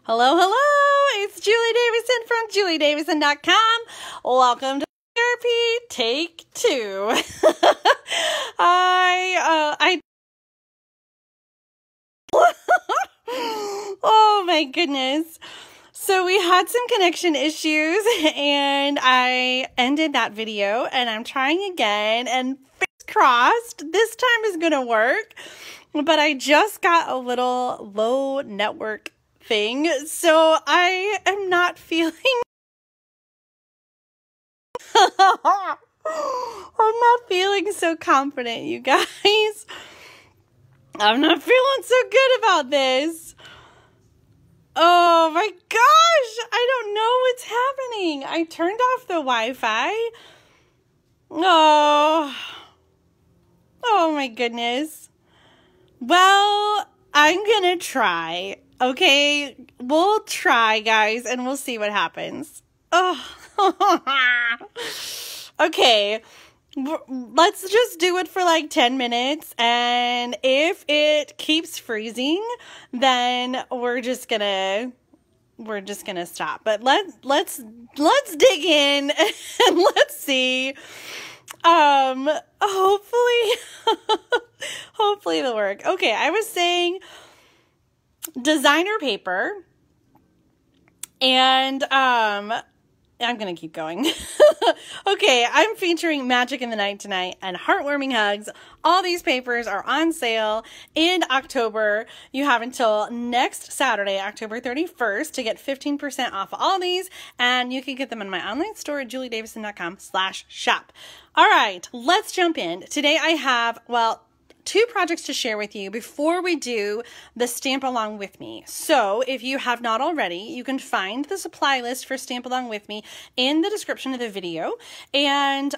Hello, hello! It's Julie Davison from juliedavison.com. Welcome to Therapy Take 2. Oh my goodness. So we had some connection issues and I ended that video and I'm trying again, and fingers crossed this time is going to work. But I just got a little low network thing, so I am not feeling I'm not feeling so confident, you guys. I'm not feeling so good about this. Oh my gosh, I don't know what's happening. I turned off the Wi-Fi. Oh my goodness. Well, I'm gonna try. Okay, we'll try, guys, and we'll see what happens. Oh, okay. Let's just do it for like 10 minutes, and if it keeps freezing, then we're just gonna stop. But let's dig in and let's see. Hopefully it'll work. Okay, I was saying designer paper, and I'm gonna keep going. Okay, I'm featuring Magic in the Night tonight and Heartwarming Hugs. All these papers are on sale in October. You have until next Saturday, October 31st, to get 15% off all these, and you can get them in my online store at juliedavison.com/shop. All right, let's jump in. Today I have, two projects to share with you before we do the Stamp Along With Me. So if you have not already, you can find the supply list for Stamp Along With Me in the description of the video. And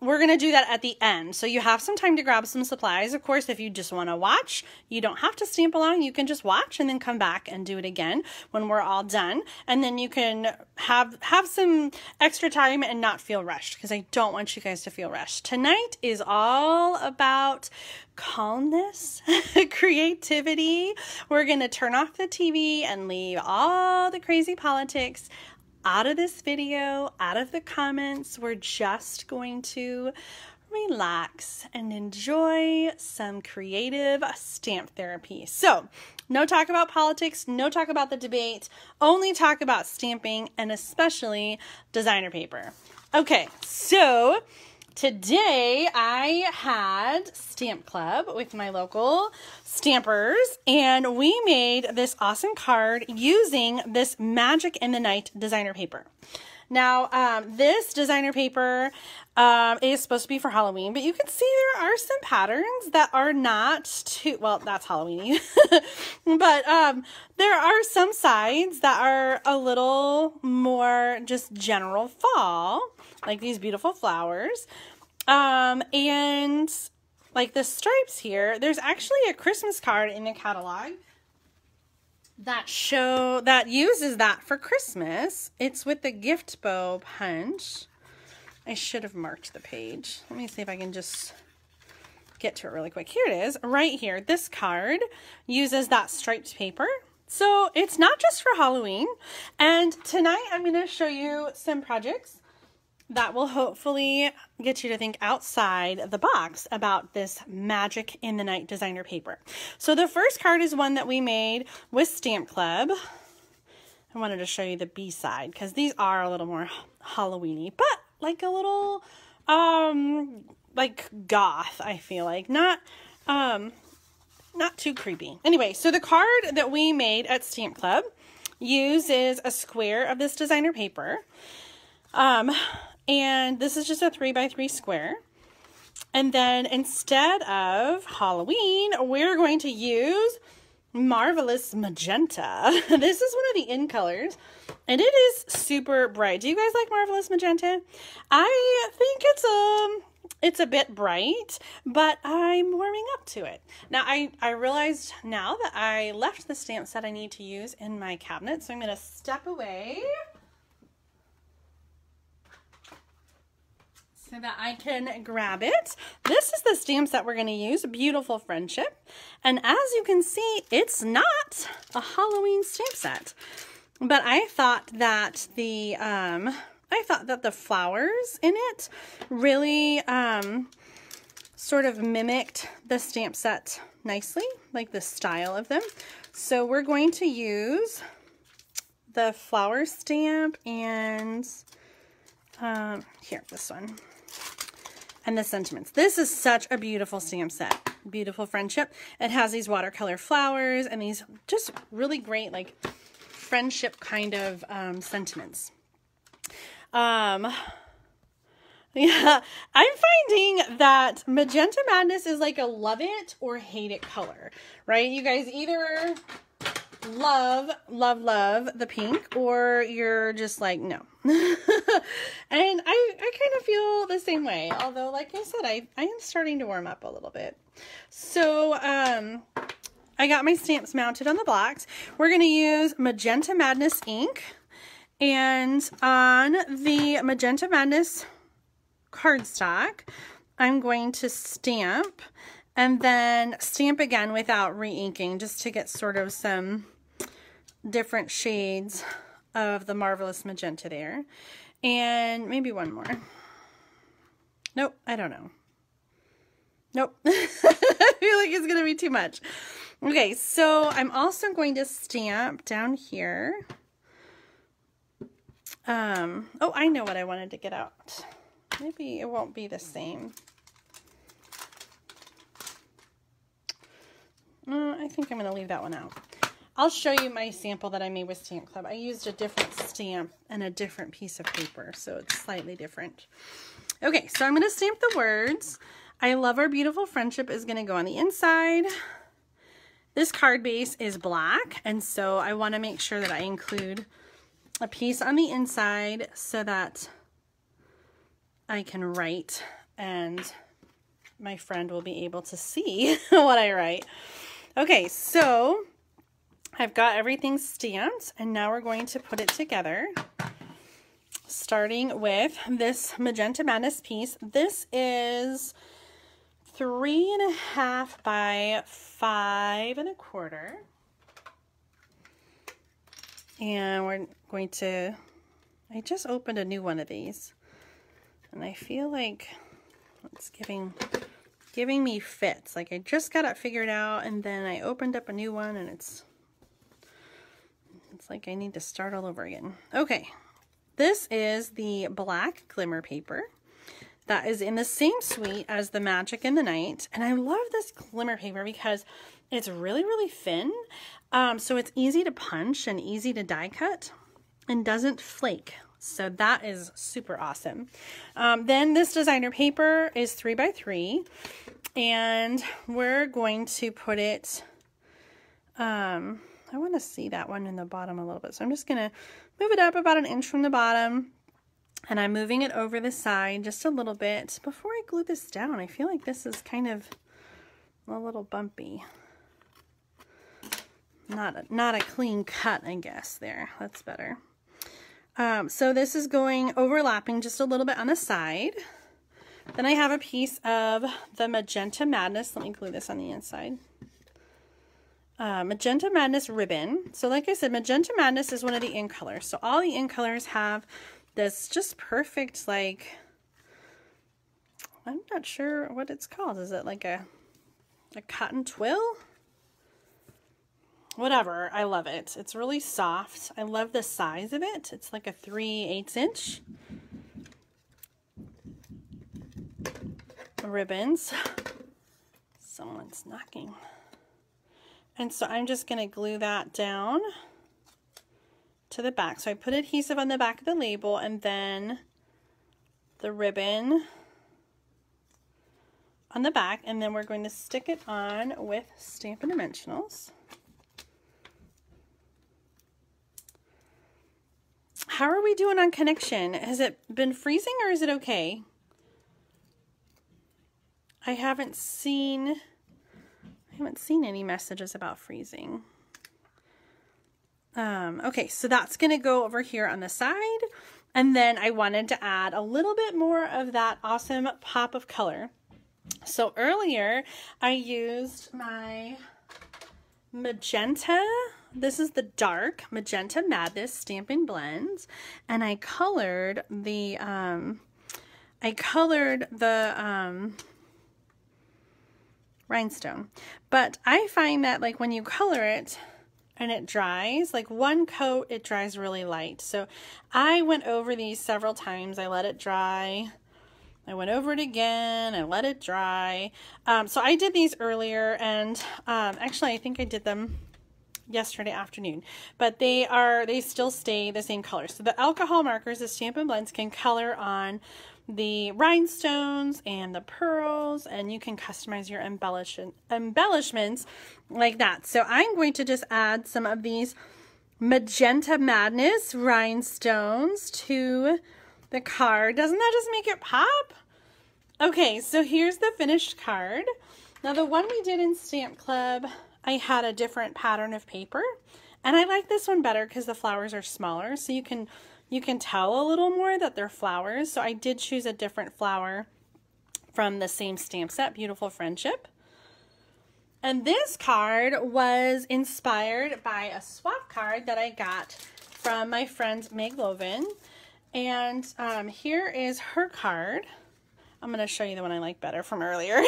we're going to do that at the end. So you have some time to grab some supplies. Of course, if you just want to watch, you don't have to stamp along. You can just watch and then come back and do it again when we're all done. And then you can have some extra time and not feel rushed, because I don't want you guys to feel rushed. Tonight is all about calmness, creativity. We're going to turn off the TV and leave all the crazy politics out of this video, out of the comments. We're just going to relax and enjoy some creative stamp therapy. So, no talk about politics, no talk about the debate, only talk about stamping, and especially designer paper. Okay, so today I had Stamp Club with my local stampers, and we made this awesome card using this Magic in the Night designer paper. Now, this designer paper is supposed to be for Halloween, but you can see there are some patterns that are not too, well, that's Halloween-y, but there are some sides that are a little more just general fall, like these beautiful flowers. And like the stripes here, there's actually a Christmas card in the catalog that uses that for Christmas. It's with the gift bow punch. I should have marked the page. Let me see if I can just get to it really quick. Here it is, right here. This card uses that striped paper. So it's not just for Halloween. And tonight I'm going to show you some projects that will hopefully get you to think outside the box about this Magic in the Night designer paper. So the first card is one that we made with Stamp Club. I wanted to show you the B side because these are a little more Halloween-y, but like a little like goth, I feel like. Not too creepy. Anyway, so the card that we made at Stamp Club uses a square of this designer paper. And this is just a 3x3 square. And then instead of Halloween, we're going to use Marvelous Magenta. This is one of the in colors, and it is super bright. Do you guys like Marvelous Magenta? I think it's a bit bright, but I'm warming up to it. Now, I realized now that I left the stamp set I need to use in my cabinet, so I'm going to step away. so that I can grab it. This is the stamps that we're going to use, Beautiful Friendship. And as you can see, it's not a Halloween stamp set. But I thought that the flowers in it really sort of mimicked the stamp set nicely, like the style of them. So we're going to use the flower stamp and here, this one, and the sentiments. This is such a beautiful stamp set. Beautiful Friendship. It has these watercolor flowers and these just really great, like, friendship kind of sentiments. Yeah, I'm finding that Magenta Madness is like a love it or hate it color, right? You guys either love the pink, or you're just like, no. And I kind of feel the same way, although, like I said, I am starting to warm up a little bit. So I got my stamps mounted on the blocks. We're going to use Magenta Madness ink, and on the Magenta Madness cardstock, I'm going to stamp and then stamp again without re-inking, just to get sort of some different shades of the Marvelous Magenta there. And maybe one more. Nope, I don't know. Nope. I feel like it's going to be too much. Okay, so I'm also going to stamp down here. Oh, I know what I wanted to get out. Maybe it won't be the same. I think I'm going to leave that one out. I'll show you my sample that I made with Stamp Club. I used a different stamp and a different piece of paper, so it's slightly different. Okay, so I'm going to stamp the words. I Love Our Beautiful Friendship is going to go on the inside. This card base is black, and so I want to make sure that I include a piece on the inside so that I can write and my friend will be able to see what I write. Okay, so I've got everything stamped, and now we're going to put it together, starting with this Magenta Madness piece. This is 3.5 by 5 1/4. And we're going to, I just opened a new one of these, and I feel like it's giving me fits. Like I just got it figured out, and then I opened up a new one, and it's like I need to start all over again. Okay, this is the black Glimmer paper that is in the same suite as the Magic in the Night, and I love this Glimmer paper because it's really, really thin, so it's easy to punch and easy to die cut and doesn't flake. So that is super awesome. Then this designer paper is 3 by 3, and we're going to put it, I want to see that one in the bottom a little bit. So I'm just going to move it up about 1 inch from the bottom, and I'm moving it over the side just a little bit. Before I glue this down, I feel like this is kind of a little bumpy. Not a clean cut, I guess, there. That's better. So this is going overlapping just a little bit on the side. Then I have a piece of the Magenta Madness. Let me glue this on the inside. Magenta Madness ribbon. So like I said, Magenta Madness is one of the in colors. So all the in colors have this just perfect, like, I'm not sure what it's called. Is it like a cotton twill? Whatever, I love it. It's really soft. I love the size of it. It's like a 3/8 inch. Ribbons. Someone's knocking. And so I'm just going to glue that down to the back. So I put adhesive on the back of the label, and then the ribbon on the back, and then we're going to stick it on with Stampin' Dimensionals. How are we doing on connection? Has it been freezing, or is it okay? I haven't seen any messages about freezing. Okay, so that's going to go over here on the side, And then I wanted to add a little bit more of that awesome pop of color. So earlier I used my magenta. This is the dark Magenta Madness Stampin' Blends, and I colored the rhinestone. But I find that like when you color it and it dries, like one coat, it dries really light. So I went over these several times. I let it dry. I went over it again. I let it dry. So I did these earlier, and actually I think I did them yesterday afternoon, but they still stay the same color. So the alcohol markers, the Stampin' Blends, can color on the rhinestones and the pearls, and you can customize your embellishments like that. So I'm going to just add some of these Magenta Madness rhinestones to the card. Doesn't that just make it pop? Okay, so here's the finished card. Now the one we did in Stamp Club, I had a different pattern of paper, and I like this one better because the flowers are smaller, so you can tell a little more that they're flowers. So I did choose a different flower from the same stamp set, Beautiful Friendship. And this card was inspired by a swap card that I got from my friend Meg Loven. And here is her card. I'm going to show you the one I like better from earlier.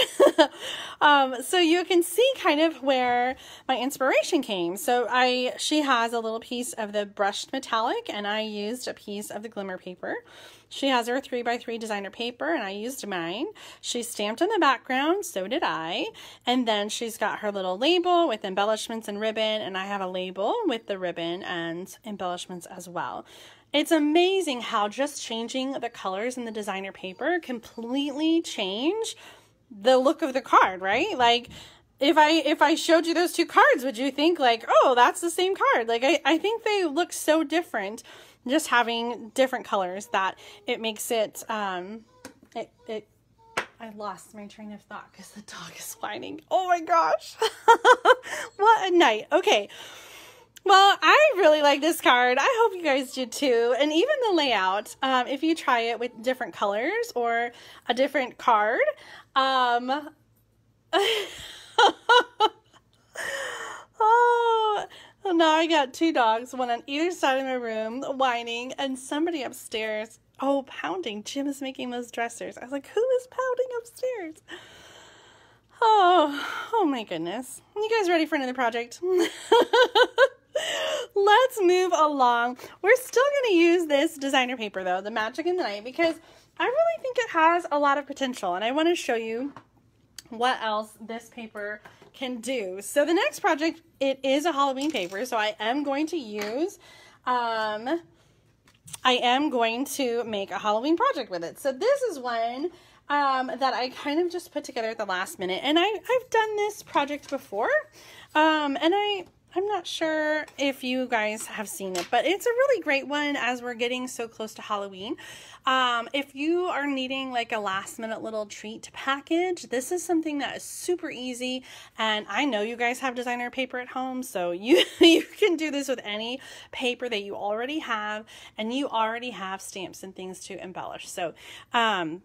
So you can see kind of where my inspiration came. So she has a little piece of the brushed metallic, and I used a piece of the Glimmer paper. She has her 3x3 designer paper, and I used mine. She stamped on the background, so did I. And then she's got her little label with embellishments and ribbon, and I have a label with the ribbon and embellishments as well. It's amazing how just changing the colors in the designer paper completely change the look of the card, right? Like if I showed you those two cards, would you think like, oh, that's the same card? Like I think they look so different just having different colors that it makes it, I lost my train of thought because the dog is whining. Oh my gosh. What a night. Okay. Well, I really like this card. I hope you guys do too. And even the layout, if you try it with different colors or a different card, oh, now I got two dogs, one on either side of my room, whining, and somebody upstairs, oh, pounding. Jim is making those dressers. I was like, who is pounding upstairs? Oh my goodness. You guys ready for another project? Let's move along. We're still going to use this designer paper though, the Magic in the Night, because I really think it has a lot of potential, and I want to show you what else this paper can do. So the next project, it is a Halloween paper, so I am going to use, I am going to make a Halloween project with it. So this is one that I kind of just put together at the last minute, and I've done this project before, and I'm not sure if you guys have seen it, but it's a really great one as we're getting so close to Halloween. If you are needing like a last minute little treat to package, this is something that is super easy. And I know you guys have designer paper at home, so you can do this with any paper that you already have, and you already have stamps and things to embellish. So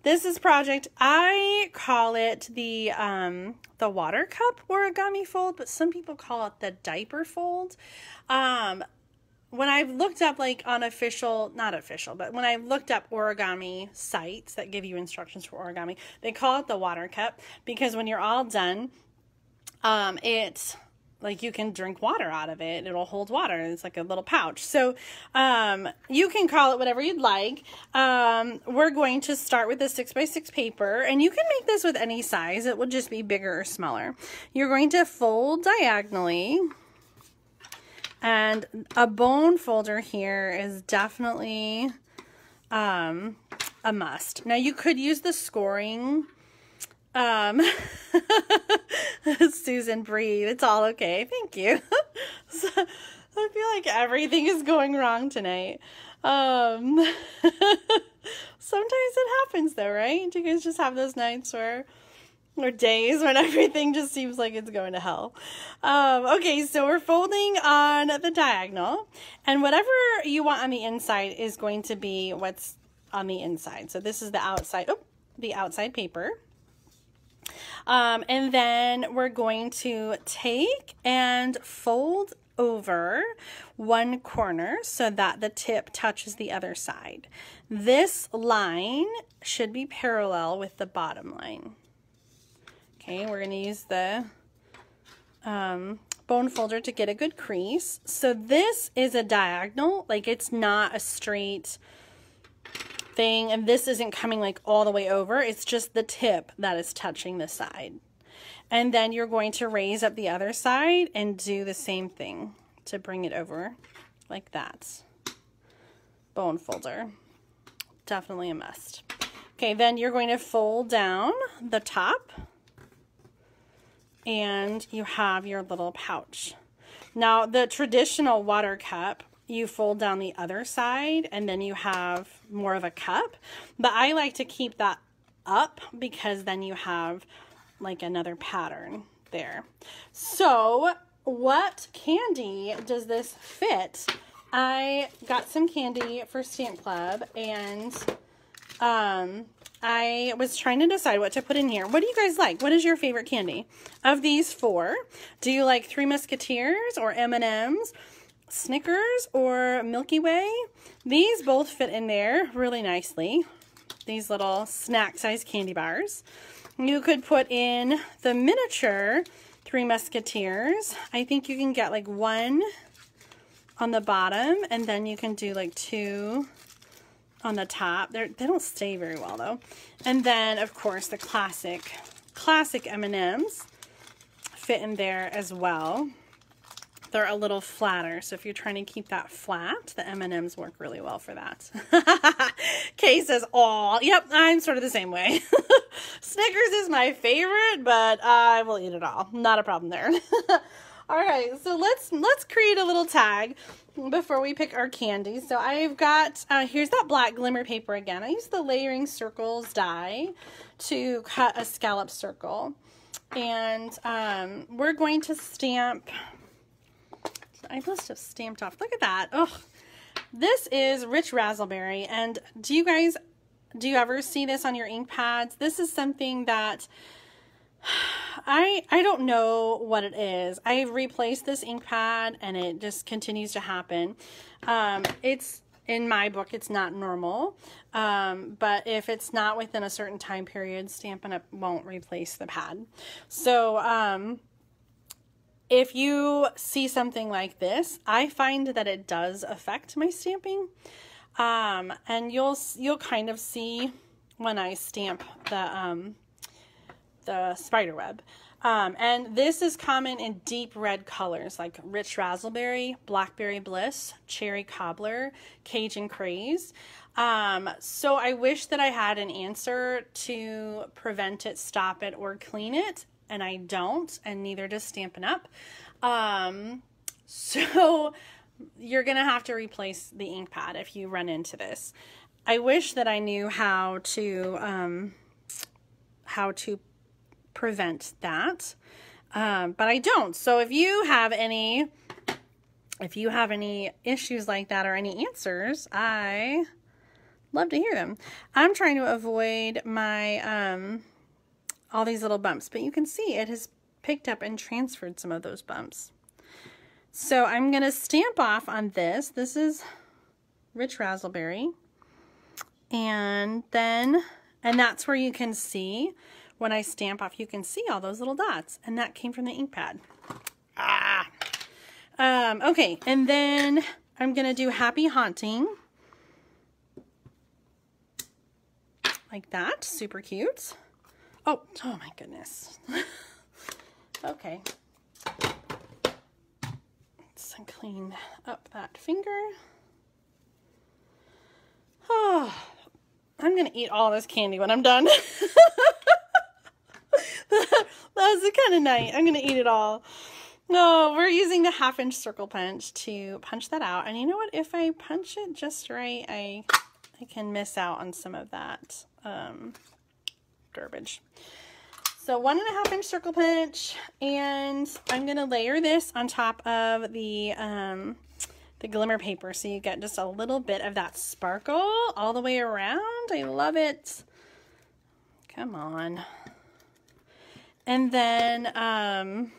this is project, I call it the water cup origami fold, but some people call it the diaper fold. When I've looked up like on not official, but when I've looked up origami sites that give you instructions for origami, they call it the water cup because when you're all done, it's like you can drink water out of it. It'll hold water. It's like a little pouch. So you can call it whatever you'd like. We're going to start with the 6x6 paper, and you can make this with any size. It will just be bigger or smaller. You're going to fold diagonally. And a bone folder here is definitely a must. Now you could use the scoring. Susan, breathe. It's all okay. Thank you. So, I feel like everything is going wrong tonight. Sometimes it happens though, right? Do you guys just have those nights where or days when everything just seems like it's going to hell. Okay, so we're folding on the diagonal, and whatever you want on the inside is going to be what's on the inside. So this is the outside, the outside paper. And then we're going to take and fold over one corner so that the tip touches the other side. This line should be parallel with the bottom line. Okay, we're going to use the bone folder to get a good crease. So this is a diagonal, like it's not a straight thing, and this isn't coming like all the way over. It's just the tip that is touching the side. And then you're going to raise up the other side and do the same thing to bring it over like that. Bone folder. Definitely a must. Okay, then you're going to fold down the top and you have your little pouch. Now, the traditional water cup, you fold down the other side and then you have more of a cup. But I like to keep that up because then you have like another pattern there. So what candy does this fit? I got some candy for Stamp Club, and I was trying to decide what to put in here. What do you guys like? What is your favorite candy? Of these four, do you like Three Musketeers or M&M's, Snickers or Milky Way? These both fit in there really nicely. These little snack-sized candy bars. You could put in the miniature Three Musketeers. I think you can get like one on the bottom, and then you can do like two on the top. They don't stay very well though. And then of course the classic M&Ms fit in there as well. They're a little flatter, so if you're trying to keep that flat, the M&Ms work really well for that. Kay says, "Aw, yep, I'm sort of the same way." Snickers is my favorite, but I will eat it all. Not a problem there. All right, so let's create a little tag before we pick our candy. So I've got, here's that black glimmer paper again. I used the Layering Circles die to cut a scallop circle. And we're going to stamp, I must have stamped off. Look at that. Oh, this is Rich Raspberry. And do you ever see this on your ink pads? This is something that I don't know what it is. I've replaced this ink pad and it just continues to happen. It's, in my book, it's not normal. But if it's not within a certain time period, Stampin' Up! Won't replace the pad. So, if you see something like this, I find that it does affect my stamping. And you'll kind of see when I stamp the spider web. And this is common in deep red colors like Rich Raspberry, Blackberry Bliss, Cherry Cobbler, Cajun Craze. So I wish that I had an answer to prevent it, stop it, or clean it. And I don't, and neither does Stampin' Up. So you're going to have to replace the ink pad if you run into this. I wish that I knew how to prevent that, but I don't. So if you have any issues like that or any answers, I love to hear them. I'm trying to avoid my all these little bumps, but you can see it has picked up and transferred some of those bumps. So I'm going to stamp off on this. This is Rich Raspberry. And that's where you can see, when I stamp off, you can see all those little dots. And that came from the ink pad. Okay, and then I'm going to do Happy Haunting. Like that. Super cute. Oh my goodness. Okay. Let's clean up that finger. Oh, I'm going to eat all this candy when I'm done. That was the kind of night. I'm going to eat it all. No, we're using the 1/2-inch circle punch to punch that out. And you know what? If I punch it just right, I can miss out on some of that garbage. So 1.5 inch circle punch, and I'm going to layer this on top of the Glimmer paper so you get just a little bit of that sparkle all the way around. I love it. Come on. And then I'm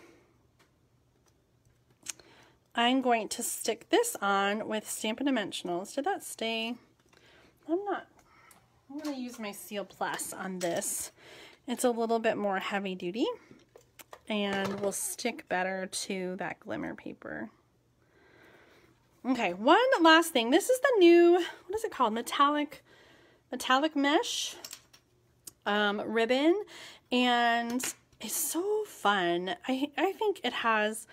going to stick this on with Stampin' Dimensionals. Did that stay? I'm going to use my Seal Plus on this. It's a little bit more heavy duty and will stick better to that Glimmer paper. Okay, one last thing. This is the new, what is it called? Metallic mesh ribbon, and it's so fun. I think it has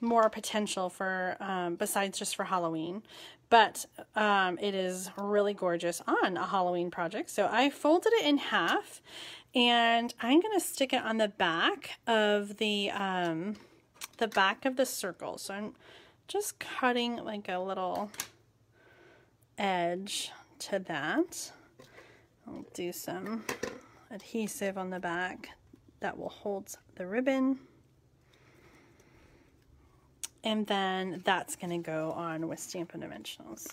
more potential for besides just for Halloween, but it is really gorgeous on a Halloween project. So I folded it in half, and I'm gonna stick it on the back of the back of the circle. So I'm just cutting like a little edge to that. I'll do some adhesive on the back that will hold the ribbon. And then that's going to go on with Stampin' Dimensionals.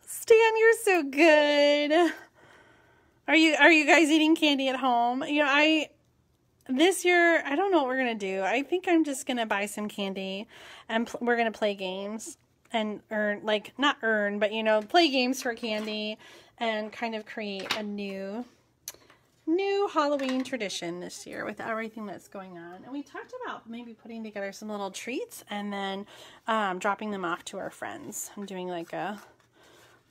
Stan, you're so good. Are you guys eating candy at home? You know, this year, I don't know what we're going to do. I think I'm just going to buy some candy and we're going to play games and earn, like, not earn, but, you know, play games for candy and kind of create a new Halloween tradition this year with everything that's going on. And we talked about maybe putting together some little treats and then dropping them off to our friends. I'm doing like a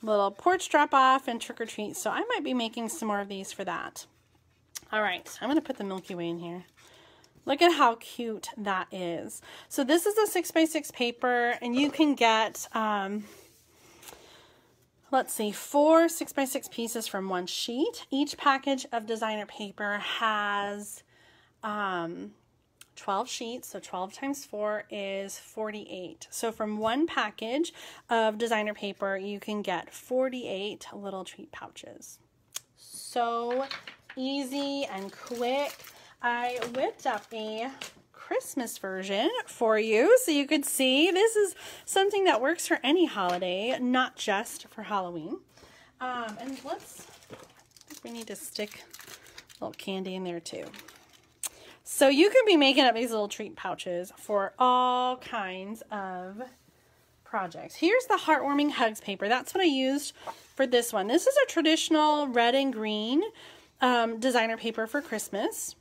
little porch drop off and trick or treat. So I might be making some more of these for that. All right, I'm going to put the Milky Way in here. Look at how cute that is. So this is a 6x6 paper, and you can get, let's see, 4 6x6 pieces from one sheet. Each package of designer paper has 12 sheets, so 12 times 4 is 48. So from one package of designer paper, you can get 48 little treat pouches. So easy and quick. I whipped up a Christmas version for you so you could see this is something that works for any holiday, not just for Halloween. And we need to stick a little candy in there too. So you could be making up these little treat pouches for all kinds of projects. Here's the Heartwarming Hugs paper. That's what I used for this one. This is a traditional red and green designer paper for Christmas.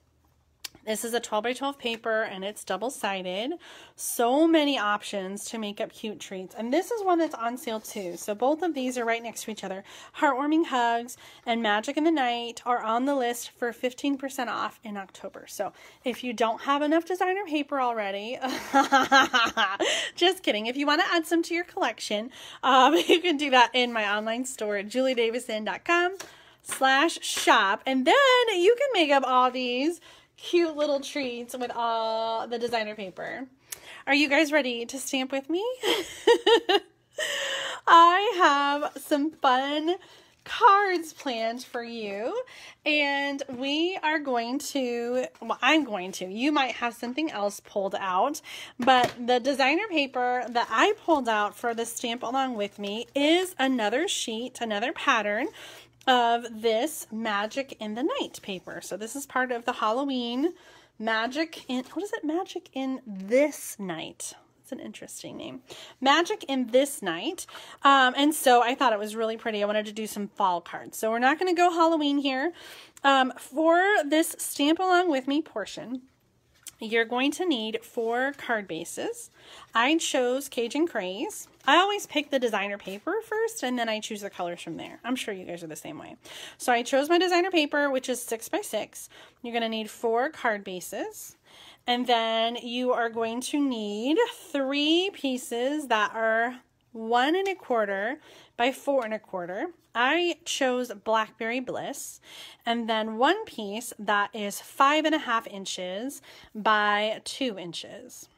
This is a 12 by 12 paper and it's double-sided. So many options to make up cute treats. And this is one that's on sale too. So both of these are right next to each other. Heartwarming Hugs and Magic in the Night are on the list for 15% off in October. So if you don't have enough designer paper already, just kidding. If you want to add some to your collection, you can do that in my online store at juliedavison.com/shop. And then you can make up all these cute little treats with all the designer paper. Are you guys ready to stamp with me? I have some fun cards planned for you, and we are going to, well, I'm going to, you might have something else pulled out, but the designer paper that I pulled out for the Stamp Along With Me is another sheet, another pattern of this Magic in the Night paper. So this is part of the Halloween Magic in, what is it? Magic in This Night. It's an interesting name. Magic in This Night. And so I thought it was really pretty. I wanted to do some fall cards. So we're not going to go Halloween here. For this Stamp Along With Me portion, you're going to need 4 card bases. I chose Cajun Craze. I always pick the designer paper first and then I choose the colors from there. I'm sure you guys are the same way. So I chose my designer paper, which is 6x6. You're going to need 4 card bases. And then you are going to need 3 pieces that are 1 1/4 by 4 1/4. I chose Blackberry Bliss, and then 1 piece that is 5.5 inches by 2 inches.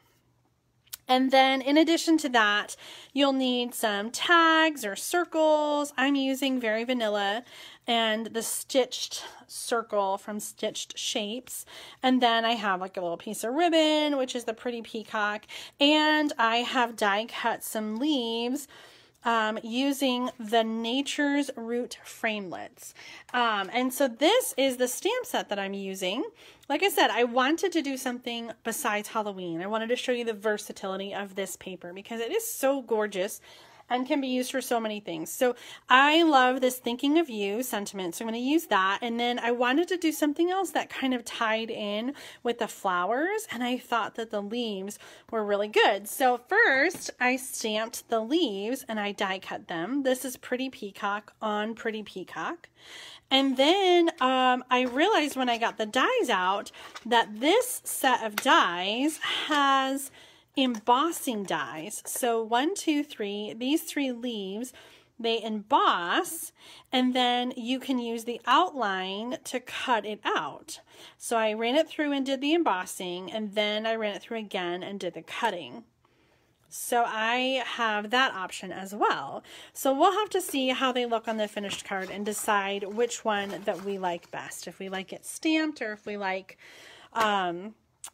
And then in addition to that, you'll need some tags or circles. I'm using Very Vanilla and the stitched circle from Stitched Shapes. And then I have like a little piece of ribbon, which is the pretty peacock. And I have die cut some leaves using the Nature's Root framelits. And so this is the stamp set that I'm using. Like I said, I wanted to do something besides Halloween. I wanted to show you the versatility of this paper because it is so gorgeous and can be used for so many things. So I love this thinking of you sentiment, so I'm going to use that. And then I wanted to do something else that kind of tied in with the flowers, and I thought that the leaves were really good. So first I stamped the leaves and I die cut them. This is Pretty Peacock on Pretty Peacock. And then I realized when I got the dies out that this set of dies has embossing dies. So 1, 2, 3, these 3 leaves, they emboss, and then you can use the outline to cut it out. So I ran it through and did the embossing, and then I ran it through again and did the cutting. So I have that option as well. So we'll have to see how they look on the finished card and decide which one that we like best. If we like it stamped or if we like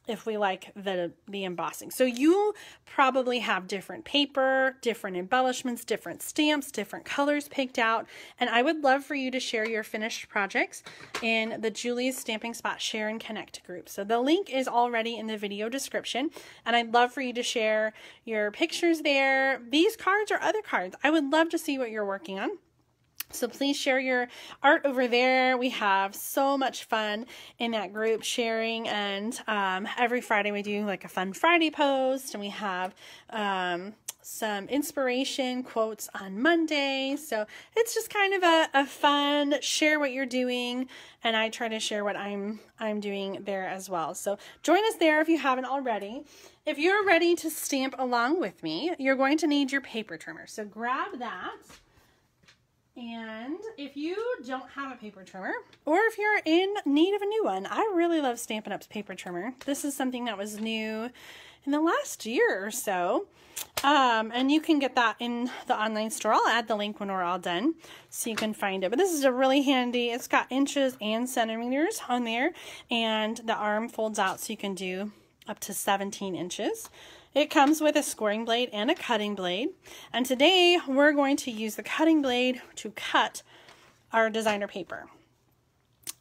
the embossing. So you probably have different paper, different embellishments, different stamps, different colors picked out. And I would love for you to share your finished projects in the Julie's Stamping Spot Share and Connect group. So the link is already in the video description. And I'd love for you to share your pictures there, these cards or other cards. I would love to see what you're working on. So please share your art over there. We have so much fun in that group sharing, and every Friday we do like a fun Friday post, and we have some inspiration quotes on Monday. So it's just kind of a fun share what you're doing, and I try to share what I'm doing there as well. So join us there if you haven't already. If you're ready to stamp along with me, you're going to need your paper trimmer. So grab that. And if you don't have a paper trimmer, or if you're in need of a new one, I really love Stampin' Up's paper trimmer. This is something that was new in the last year or so. And you can get that in the online store. I'll add the link when we're all done so you can find it. But this is a really handy, it's got inches and centimeters on there, and the arm folds out so you can do up to 17 inches. It comes with a scoring blade and a cutting blade. And today we're going to use the cutting blade to cut our designer paper.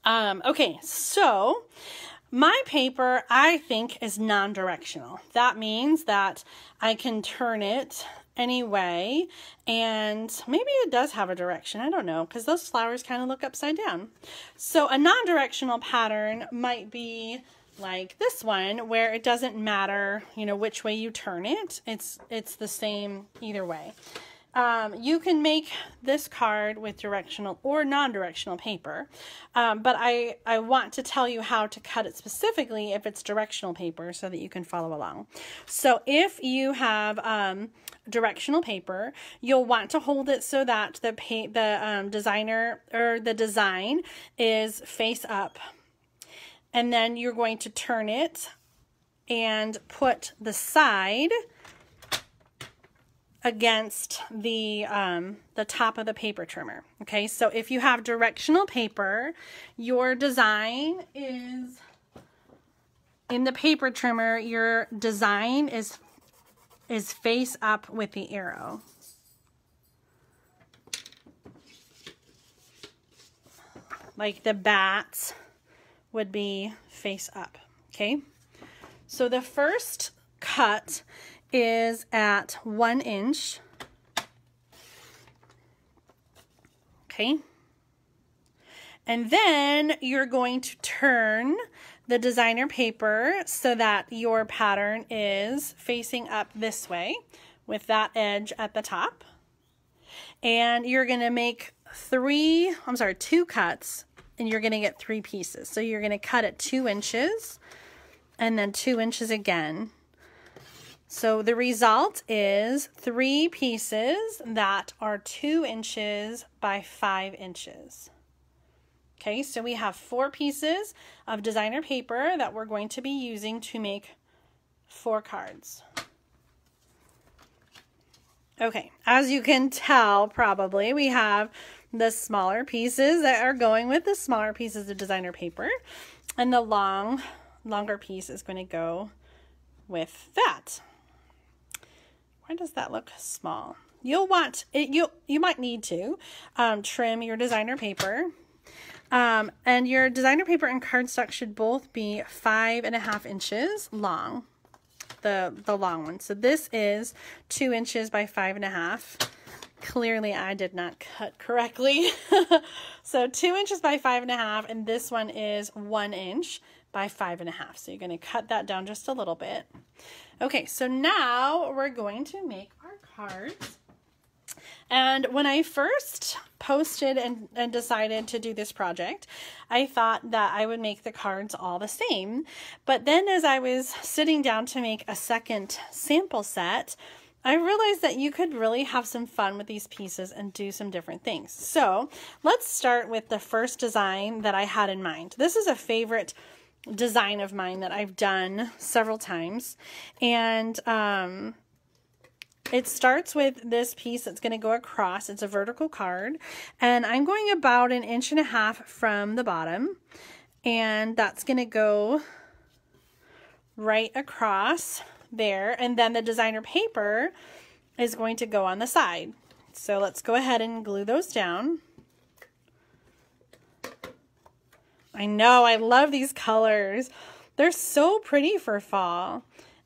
Okay, so my paper, I think, is non-directional. That means that I can turn it any way, and maybe it does have a direction. I don't know, because those flowers kind of look upside down. So a non-directional pattern might be like this one, where it doesn't matter, you know, which way you turn it. It's the same either way. You can make this card with directional or non-directional paper, but I want to tell you how to cut it specifically if it's directional paper so that you can follow along. So if you have directional paper, you'll want to hold it so that the designer or the design is face up. And then you're going to turn it and put the side against the top of the paper trimmer. Okay, so if you have directional paper, your design is in the paper trimmer. Your design is face up with the arrow. Like the bats would be face up. Okay, so the first cut is at 1 inch. Okay, and then you're going to turn the designer paper so that your pattern is facing up this way with that edge at the top, and you're going to make 2 cuts, and you're going to get 3 pieces. So you're going to cut at 2 inches and then 2 inches again. So the result is 3 pieces that are 2 inches by 5 inches. Okay, so we have 4 pieces of designer paper that we're going to be using to make 4 cards. Okay, as you can tell, probably, we have the smaller pieces that are going with the smaller pieces of designer paper, and the longer piece is going to go with that. Why does that look small? You'll want it, you might need to trim your designer paper, and your designer paper and cardstock should both be 5.5 inches long. The long one. So this is 2 inches by 5.5. Clearly I did not cut correctly. So 2 inches by 5.5, and this one is 1 inch by 5.5. So you're going to cut that down just a little bit. Okay, so now we're going to make our cards. And when I first posted and decided to do this project, I thought that I would make the cards all the same. But then as I was sitting down to make a second sample set, I realized that you could really have some fun with these pieces and do some different things. So let's start with the first design that I had in mind. This is a favorite design of mine that I've done several times. And it starts with this piece that's going to go across. It's a vertical card, and I'm going about 1.5 inches from the bottom, and that's going to go right across there, and then the designer paper is going to go on the side. So let's go ahead and glue those down. I know, I love these colors. They're so pretty for fall.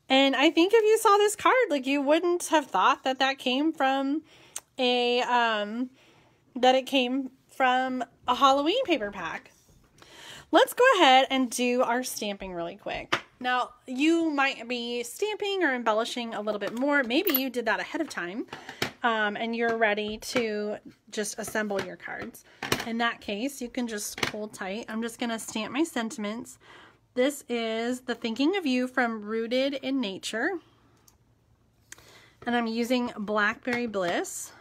And I think if you saw this card, like, you wouldn't have thought that that came from a, that it came from a Halloween paper pack. Let's go ahead and do our stamping really quick. Now, you might be stamping or embellishing a little bit more. Maybe you did that ahead of time, and you're ready to just assemble your cards. In that case, you can just hold tight. I'm just going to stamp my sentiments. This is the Thinking of You from Rooted in Nature. And I'm using Blackberry Bliss.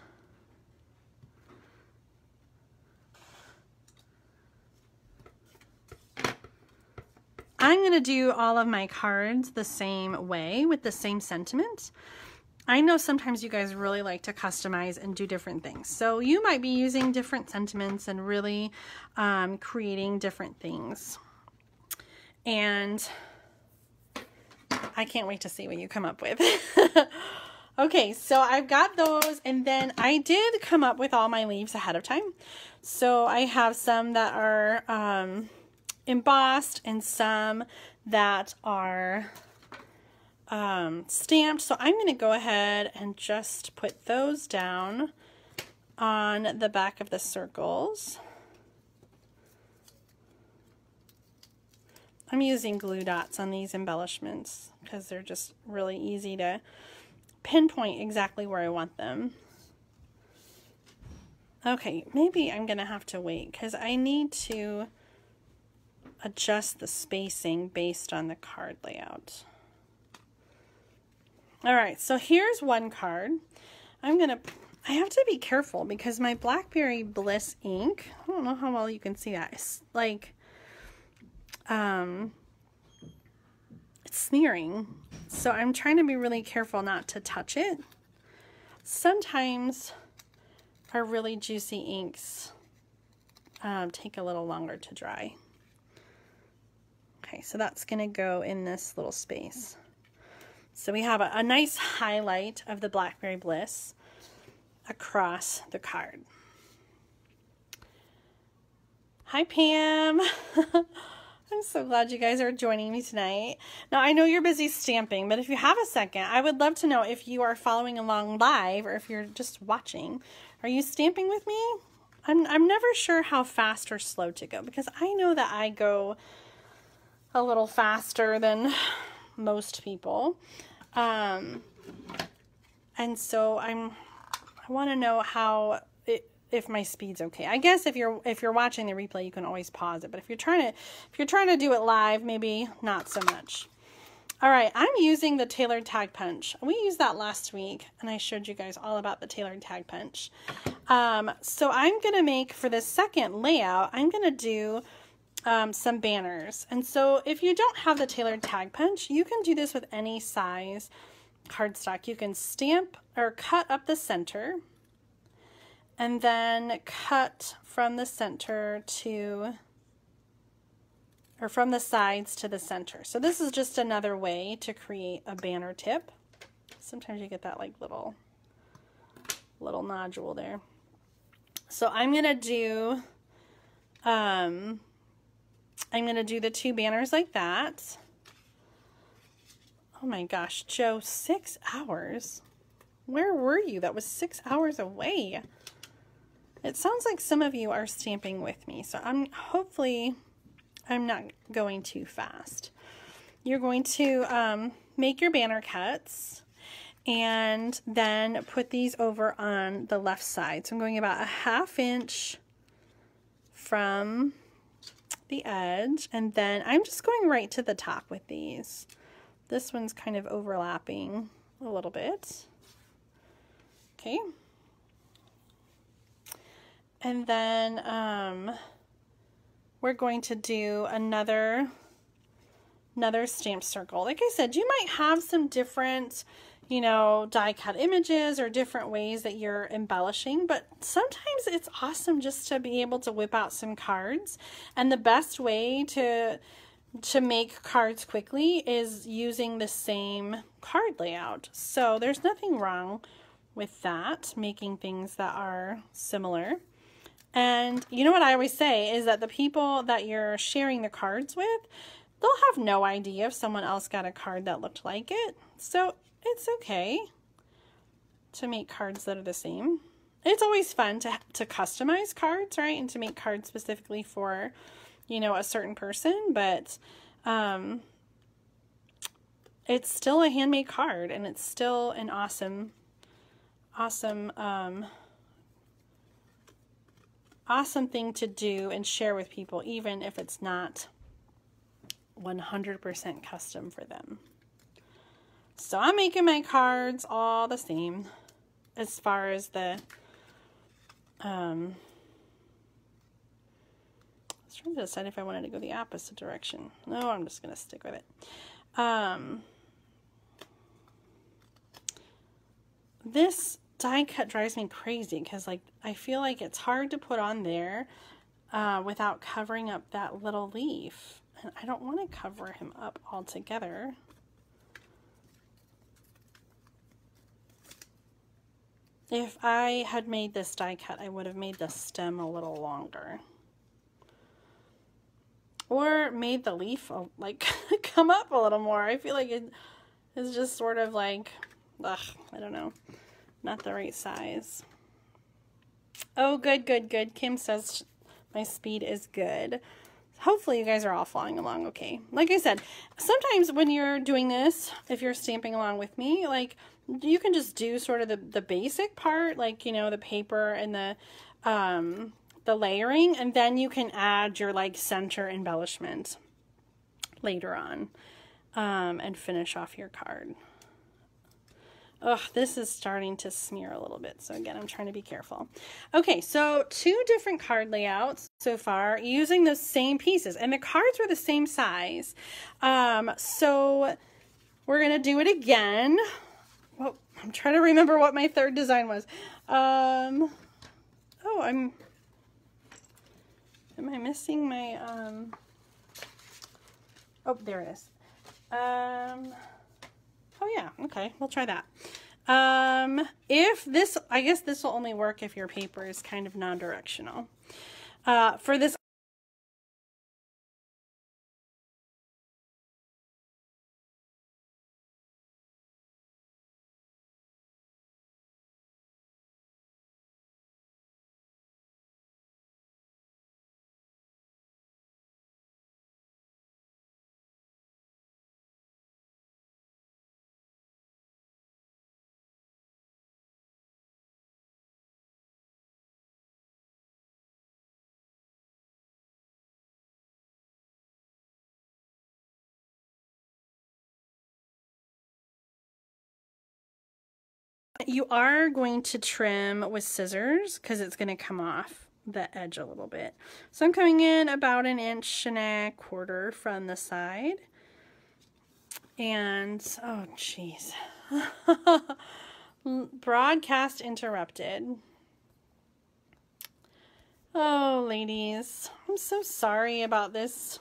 I'm going to do all of my cards the same way with the same sentiment. I know sometimes you guys really like to customize and do different things. So you might be using different sentiments and really creating different things. And I can't wait to see what you come up with. Okay, so I've got those, and then I did come up with all my leaves ahead of time. So I have some that are embossed and some that are stamped. So I'm going to go ahead and just put those down on the back of the circles. I'm using glue dots on these embellishments because they're just really easy to pinpoint exactly where I want them. Okay, maybe I'm going to have to wait because I need to adjust the spacing based on the card layout. All right, so here's one card. I have to be careful because my Blackberry Bliss ink, I don't know how well you can see that. It's like, it's smearing, so I'm trying to be really careful not to touch it. Sometimes our really juicy inks take a little longer to dry. Okay, so that's going to go in this little space. So we have a nice highlight of the Blackberry Bliss across the card. Hi, Pam. I'm so glad you guys are joining me tonight. Now, I know you're busy stamping, but if you have a second, I would love to know if you are following along live or if you're just watching. Are you stamping with me? I'm never sure how fast or slow to go because I know that I go a little faster than most people. And so I want to know if my speed's okay. I guess if you're watching the replay, you can always pause it. But if you're trying to do it live, maybe not so much. All right, I'm using the tailored tag punch. We used that last week, and I showed you guys all about the tailored tag punch. So I'm gonna make, for this second layout, I'm gonna do some banners. And so if you don't have the tailored tag punch, you can do this with any size cardstock, you can stamp or cut up the center and then cut from the center to, or from the sides to the center. So this is just another way to create a banner tip. Sometimes you get that like little nodule there. So I'm gonna do the 2 banners like that. Oh my gosh, Joe, 6 hours? Where were you? That was 6 hours away. It sounds like some of you are stamping with me, so hopefully I'm not going too fast. You're going to make your banner cuts and then put these over on the left side. So I'm going about a 1/2 inch from the edge, and then I'm just going right to the top with these. This one's kind of overlapping a little bit. Okay. And then we're going to do another stamp circle. Like I said, you might have some different, you know, die cut images or different ways that you're embellishing, but sometimes it's awesome just to be able to whip out some cards. And the best way to make cards quickly is using the same card layout. So there's nothing wrong with that, making things that are similar. And you know what I always say is that the people that you're sharing the cards with, they'll have no idea if someone else got a card that looked like it. So it's okay to make cards that are the same. It's always fun to customize cards, right? And to make cards specifically for, you know, a certain person, but it's still a handmade card, and it's still an awesome thing to do and share with people, even if it's not 100% custom for them. So I'm making my cards all the same as far as the I was trying to decide if I wanted to go the opposite direction. No, I'm just going to stick with it. This die cut drives me crazy because, like, I feel like it's hard to put on there without covering up that little leaf. And I don't want to cover him up altogether. If I had made this die cut, I would have made the stem a little longer. Or made the leaf, like, come up a little more. I feel like it is just sort of like, ugh, I don't know. Not the right size. Oh, good, good, good. Kim says my speed is good. Hopefully you guys are all following along okay. Like I said, sometimes when you're doing this, if you're stamping along with me, like, you can just do sort of the basic part, like, you know, the paper and the layering, and then you can add your, like, center embellishment later on and finish off your card. Ugh, this is starting to smear a little bit. So again, I'm trying to be careful. Okay, so 2 different card layouts so far using the same pieces, and the cards were the same size. So we're gonna do it again. Well, I'm trying to remember what my third design was. Oh, am I missing my, oh, there it is. Oh yeah, okay, we'll try that. If this, I guess this will only work if your paper is kind of non-directional. For this, you are going to trim with scissors because it's going to come off the edge a little bit. So I'm coming in about 1.25 inches from the side. And, oh geez, Broadcast interrupted. Oh, ladies, I'm so sorry about this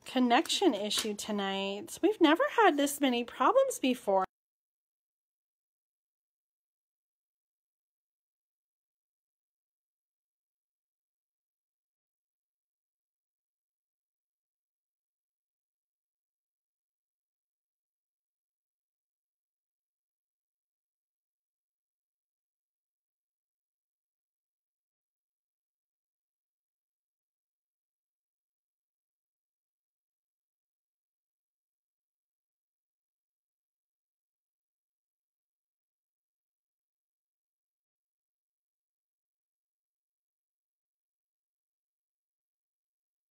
connection issue tonight. We've never had this many problems before.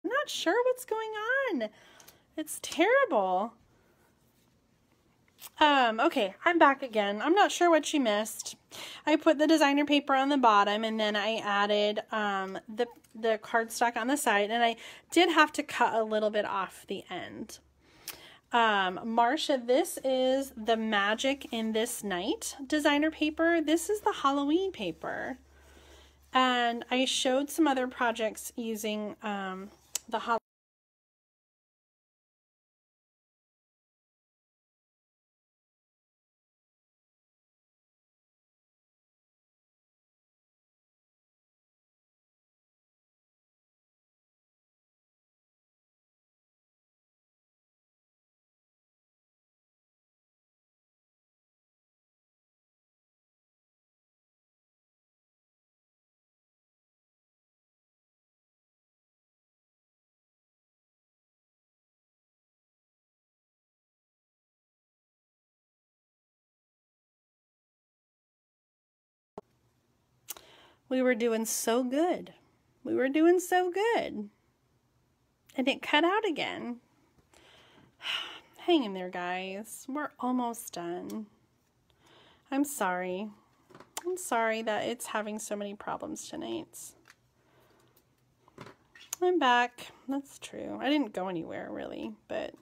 I'm not sure what's going on. It's terrible. Okay, I'm back again. I'm not sure what you missed. I put the designer paper on the bottom, and then I added the cardstock on the side, and I did have to cut a little bit off the end. Marcia, this is the Magic in This Night designer paper. This is the Halloween paper. And I showed some other projects using the Halloween. We were doing so good. We were doing so good. And it cut out again. Hang in there, guys. We're almost done. I'm sorry. I'm sorry that it's having so many problems tonight. I'm back. That's true. I didn't go anywhere, really, but...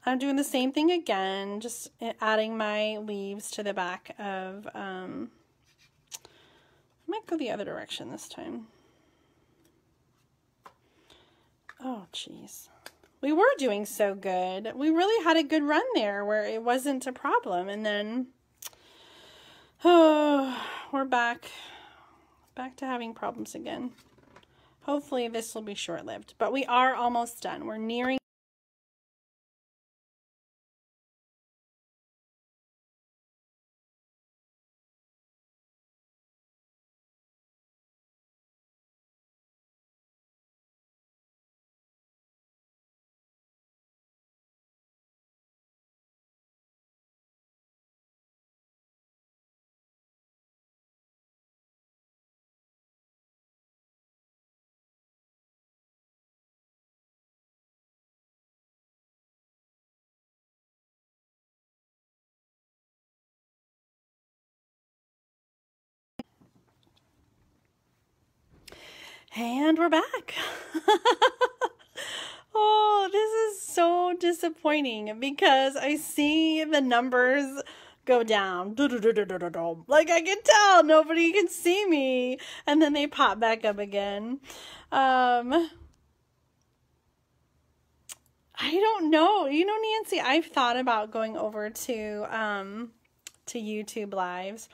I'm doing the same thing again, just adding my leaves to the back of, I might go the other direction this time. Oh, jeez. We were doing so good. We really had a good run there where it wasn't a problem. And then, oh, we're back to having problems again. Hopefully this will be short-lived, but we are almost done. We're nearing. And we're back. Oh, this is so disappointing because I see the numbers go down. Like I can tell nobody can see me. And then they pop back up again. I don't know. You know, Nancy, I've thought about going over to YouTube Lives.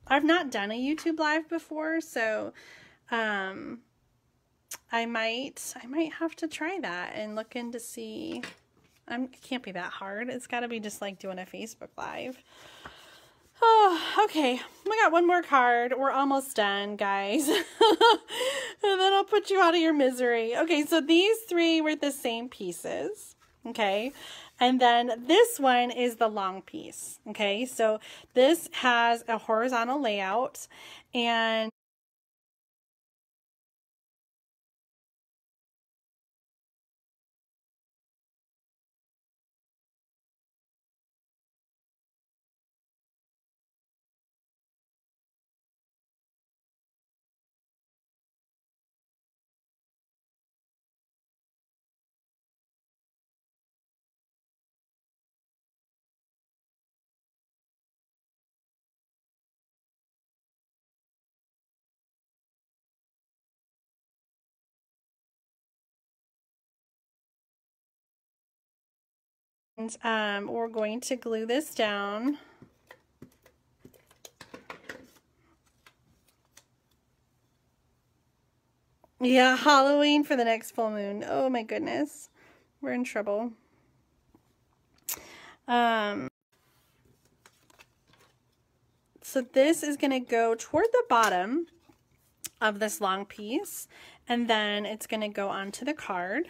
I've not done a YouTube Live before, so I might have to try that and look in to see. It can't be that hard. It's got to be just like doing a Facebook Live. Oh, okay. We got one more card. We're almost done, guys. And then I'll put you out of your misery. Okay, so these three were the same pieces. Okay. And then this one is the long piece. Okay. So this has a horizontal layout and we're going to glue this down. Yeah, Halloween for the next full moon. Oh my goodness. We're in trouble. So this is going to go toward the bottom of this long piece, and then it's going to go onto the card.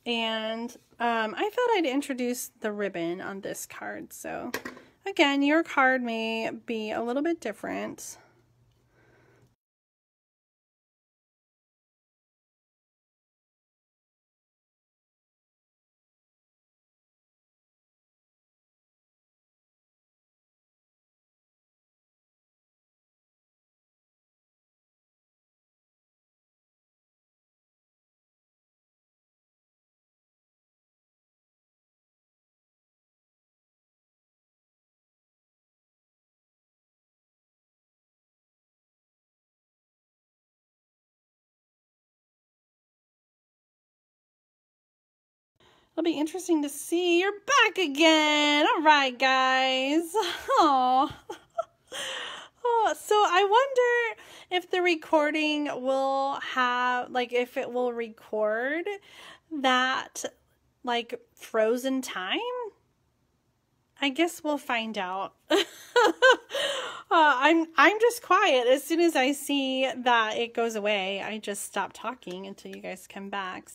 And I thought I'd introduce the ribbon on this card. So again, your card may be a little bit different. It'll be interesting to see. You're back again. All right, guys. Oh. Oh, so I wonder if the recording will have, like, if it will record that, like, frozen time. I guess we'll find out. I'm just quiet. As soon as I see that it goes away, I just stop talking until you guys come back.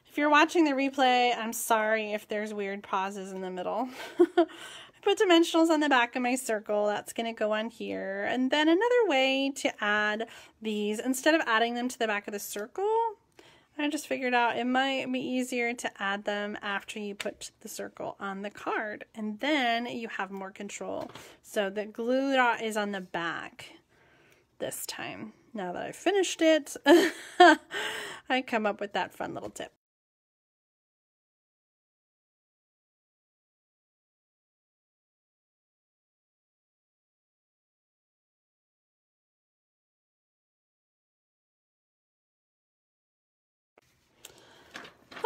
If you're watching the replay, I'm sorry if there's weird pauses in the middle. I put dimensionals on the back of my circle. That's going to go on here. And then another way to add these, instead of adding them to the back of the circle, I just figured out it might be easier to add them after you put the circle on the card. And then you have more control. So the glue dot is on the back this time. Now that I've finished it, I come up with that fun little tip.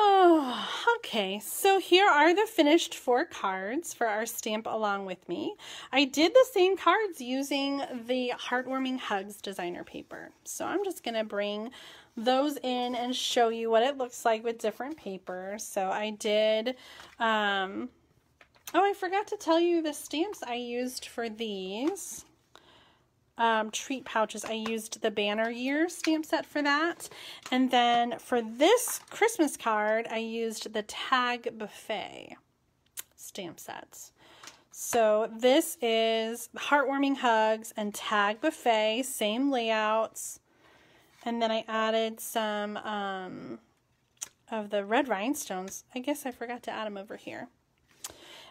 Oh, okay. So here are the finished 4 cards for our Stamp Along With Me. I did the same cards using the Heartwarming Hugs designer paper. So I'm just going to bring those in and show you what it looks like with different papers. So I did, oh, I forgot to tell you the stamps I used for these. Treat pouches. I used the Banner Year stamp set for that. And then for this Christmas card, I used the Tag Buffet stamp sets. So this is Heartwarming Hugs and Tag Buffet, same layouts. And then I added some of the red rhinestones. I guess I forgot to add them over here.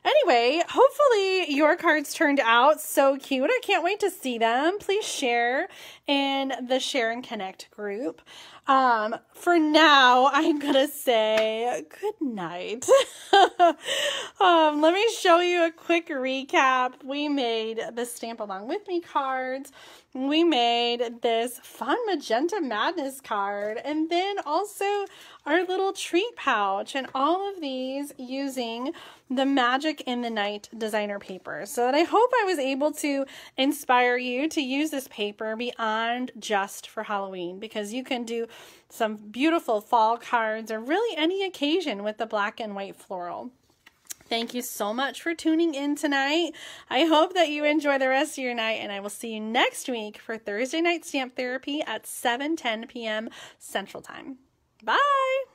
Anyway, hopefully your cards turned out so cute. I can't wait to see them. Please share in the Share and Connect group. For now, I'm going to say good night. Let me show you a quick recap. We made the Stamp Along With Me cards. We made this fun Magenta Madness card, and then also our little treat pouch, and all of these using the Magic in the Night designer paper. So that I hope I was able to inspire you to use this paper beyond just for Halloween, because you can do some beautiful fall cards or really any occasion with the black and white floral. Thank you so much for tuning in tonight. I hope that you enjoy the rest of your night, and I will see you next week for Thursday Night Stamp Therapy at 7:10 p.m. Central Time. Bye!